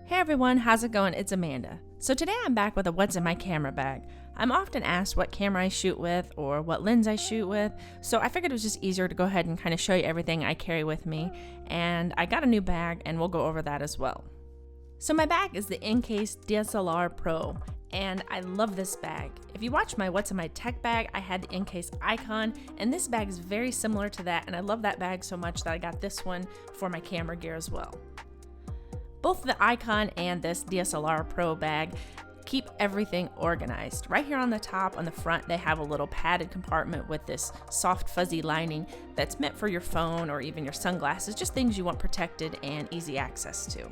Hey everyone, how's it going? It's Amanda. So today I'm back with a what's in my camera bag. I'm often asked what camera I shoot with or what lens I shoot with, so I figured it was just easier to go ahead and kind of show you everything I carry with me, and I got a new bag and we'll go over that as well. So my bag is the Incase DSLR Pro, and I love this bag. If you watch my What's in My Tech bag, I had the Incase icon, and this bag is very similar to that, and I love that bag so much that I got this one for my camera gear as well. Both the icon and this DSLR Pro bag keep everything organized. Right here on the top, on the front, they have a little padded compartment with this soft fuzzy lining that's meant for your phone or even your sunglasses, just things you want protected and easy access to.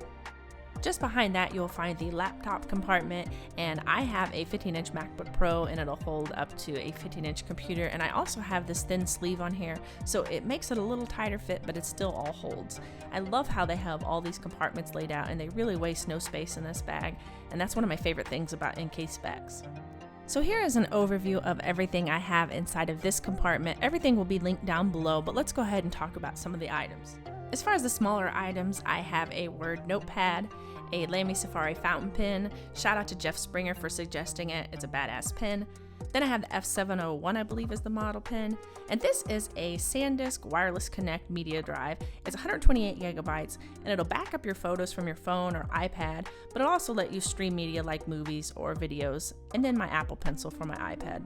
Just behind that, you'll find the laptop compartment, and I have a 15-inch MacBook Pro, and it'll hold up to a 15-inch computer, and I also have this thin sleeve on here, so it makes it a little tighter fit, but it still all holds. I love how they have all these compartments laid out, and they really waste no space in this bag, and that's one of my favorite things about Incase bags. So here is an overview of everything I have inside of this compartment. Everything will be linked down below, but let's go ahead and talk about some of the items. As far as the smaller items, I have a Word notepad, a Lamy Safari fountain pen. Shout out to Jeff Springer for suggesting it. It's a badass pen. Then I have the F701, I believe is the model pen. And this is a SanDisk Wireless Connect media drive. It's 128 gigabytes, and it'll back up your photos from your phone or iPad, but it'll also let you stream media like movies or videos. And then my Apple Pencil for my iPad.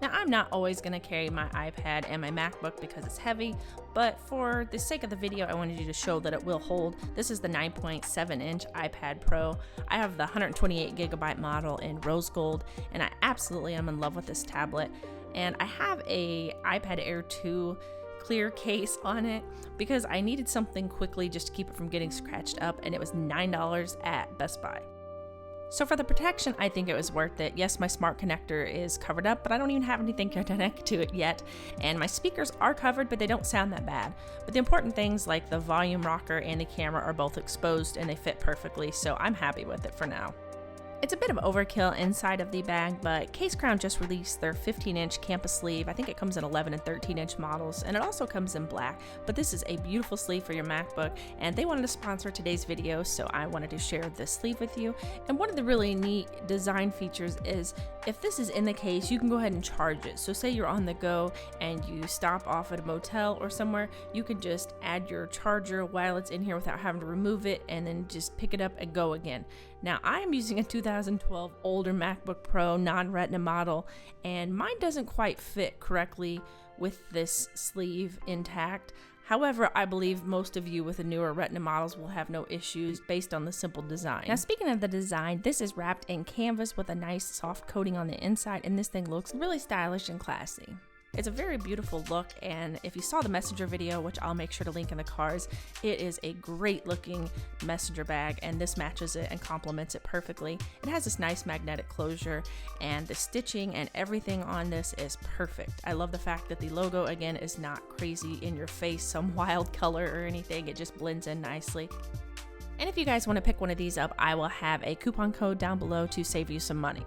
Now, I'm not always going to carry my iPad and my MacBook because it's heavy, but for the sake of the video, I wanted you to show that it will hold. This is the 9.7-inch iPad Pro. I have the 128 gigabyte model in rose gold, and I absolutely am in love with this tablet. And I have a iPad Air 2 clear case on it because I needed something quickly just to keep it from getting scratched up, and it was $9 at Best Buy. So for the protection, I think it was worth it. Yes, my smart connector is covered up, but I don't even have anything to connect to it yet. And my speakers are covered, but they don't sound that bad. But the important things like the volume rocker and the camera are both exposed and they fit perfectly, so I'm happy with it for now. It's a bit of overkill inside of the bag, but Case Crown just released their 15-inch campus sleeve. I think it comes in 11 and 13-inch models, and it also comes in black, but this is a beautiful sleeve for your MacBook, and they wanted to sponsor today's video, so I wanted to share this sleeve with you. And one of the really neat design features is if this is in the case, you can go ahead and charge it. So say you're on the go and you stop off at a motel or somewhere, you can just add your charger while it's in here without having to remove it and then just pick it up and go again. Now, I am using a 2012 older MacBook Pro non-Retina model, and mine doesn't quite fit correctly with this sleeve intact. However, I believe most of you with the newer Retina models will have no issues based on the simple design. Now, speaking of the design, this is wrapped in canvas with a nice soft coating on the inside, and this thing looks really stylish and classy. It's a very beautiful look, and if you saw the Messenger video, which I'll make sure to link in the cards, it is a great looking Messenger bag, and this matches it and complements it perfectly. It has this nice magnetic closure, and the stitching and everything on this is perfect. I love the fact that the logo, again, is not crazy in your face, some wild color or anything. It just blends in nicely. And if you guys want to pick one of these up, I will have a coupon code down below to save you some money.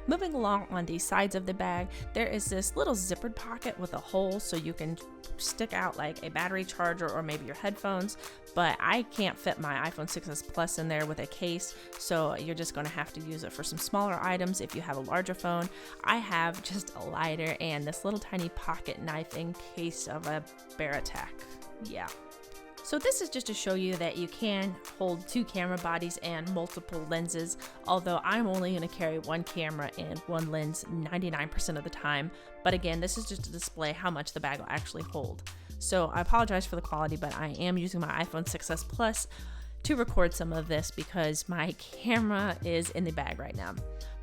Moving along on the sides of the bag, there is this little zippered pocket with a hole so you can stick out like a battery charger or maybe your headphones, but I can't fit my iPhone 6s Plus in there with a case, so you're just going to have to use it for some smaller items if you have a larger phone. I have just a lighter and this little tiny pocket knife in case of a bear attack. Yeah. So this is just to show you that you can hold two camera bodies and multiple lenses, although I'm only going to carry one camera and one lens 99% of the time. But again, this is just to display how much the bag will actually hold. So I apologize for the quality, but I am using my iPhone 6s Plus to record some of this because my camera is in the bag right now.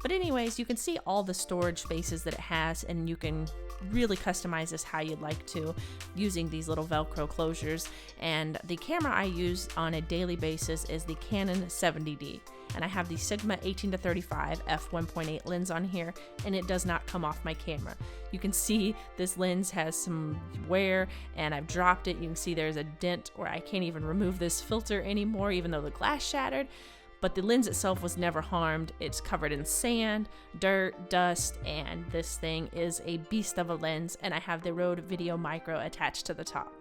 But anyways, you can see all the storage spaces that it has, and you can really customize this how you'd like to using these little Velcro closures. And the camera I use on a daily basis is the Canon 70D. And I have the Sigma 18-35 f1.8 lens on here, and it does not come off my camera. You can see this lens has some wear, and I've dropped it. You can see there's a dent where I can't even remove this filter anymore, even though the glass shattered. But the lens itself was never harmed. It's covered in sand, dirt, dust, and this thing is a beast of a lens, and I have the Rode Video Micro attached to the top.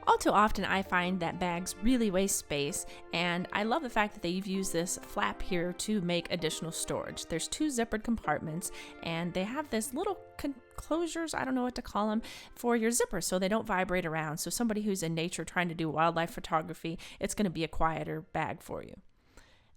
All too often I find that bags really waste space, and I love the fact that they've used this flap here to make additional storage. There's 2 zippered compartments, and they have this little closures, I don't know what to call them, for your zippers so they don't vibrate around. So somebody who's in nature trying to do wildlife photography, it's going to be a quieter bag for you.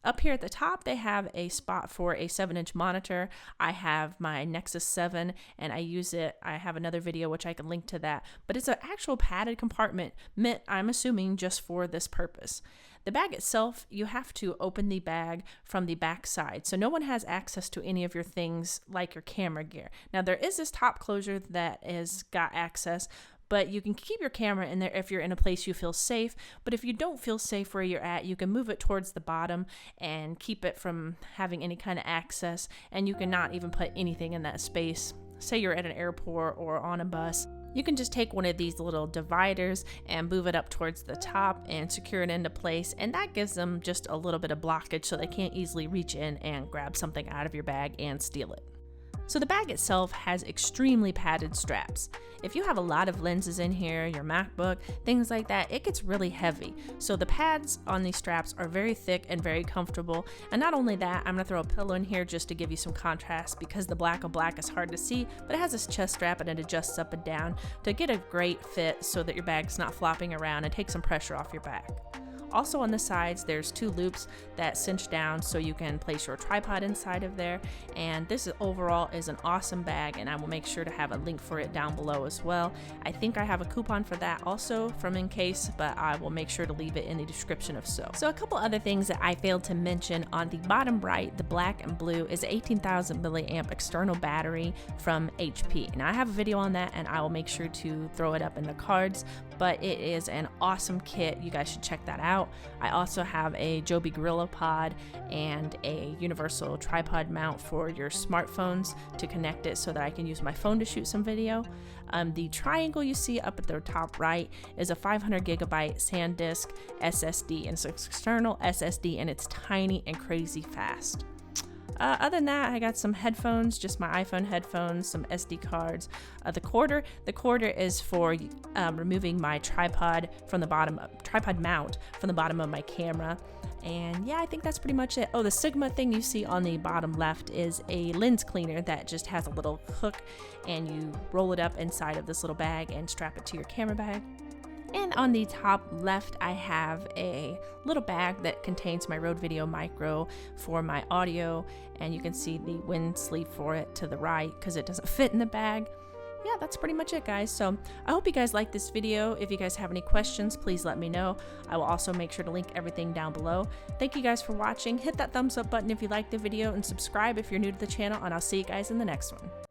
Up here at the top, they have a spot for a 7-inch monitor. I have my Nexus 7 and I use it. I have another video which I can link to that, but it's an actual padded compartment meant, I'm assuming, just for this purpose. The bag itself, you have to open the bag from the back side, so no one has access to any of your things like your camera gear. Now there is this top closure that has got access, but you can keep your camera in there if you're in a place you feel safe. But if you don't feel safe where you're at, you can move it towards the bottom and keep it from having any kind of access, and you can not even put anything in that space. Say you're at an airport or on a bus, you can just take one of these little dividers and move it up towards the top and secure it into place, and that gives them just a little bit of blockage so they can't easily reach in and grab something out of your bag and steal it. So the bag itself has extremely padded straps. If you have a lot of lenses in here, your MacBook, things like that, it gets really heavy. So the pads on these straps are very thick and very comfortable. And not only that, I'm gonna throw a pillow in here just to give you some contrast because the black on black is hard to see, but it has this chest strap and it adjusts up and down to get a great fit so that your bag's not flopping around and take some pressure off your back. Also on the sides, there's 2 loops that cinch down so you can place your tripod inside of there. And this overall is an awesome bag, and I will make sure to have a link for it down below as well. I think I have a coupon for that also from Incase, but I will make sure to leave it in the description if so. So a couple other things that I failed to mention on the bottom right, the black and blue, is an 18,000 milliamp external battery from HP. And I have a video on that, and I will make sure to throw it up in the cards, but it is an awesome kit. You guys should check that out. I also have a Joby Gorilla Pod and a universal tripod mount for your smartphones to connect it so that I can use my phone to shoot some video. The triangle you see up at the top right is a 500 gigabyte SanDisk SSD, and it's an external SSD, and it's tiny and crazy fast. Other than that, I got some headphones, just my iPhone headphones, some SD cards. The quarter is for removing my tripod from the bottom, tripod mount from the bottom of my camera. And yeah, I think that's pretty much it. Oh, the Sigma thing you see on the bottom left is a lens cleaner that just has a little hook, and you roll it up inside of this little bag and strap it to your camera bag. And on the top left, I have a little bag that contains my Rode Video Micro for my audio, and you can see the wind sleeve for it to the right because it doesn't fit in the bag. Yeah, that's pretty much it, guys. So I hope you guys like this video. If you guys have any questions, please let me know. I will also make sure to link everything down below. Thank you guys for watching. Hit that thumbs up button if you liked the video, and subscribe if you're new to the channel, and I'll see you guys in the next one.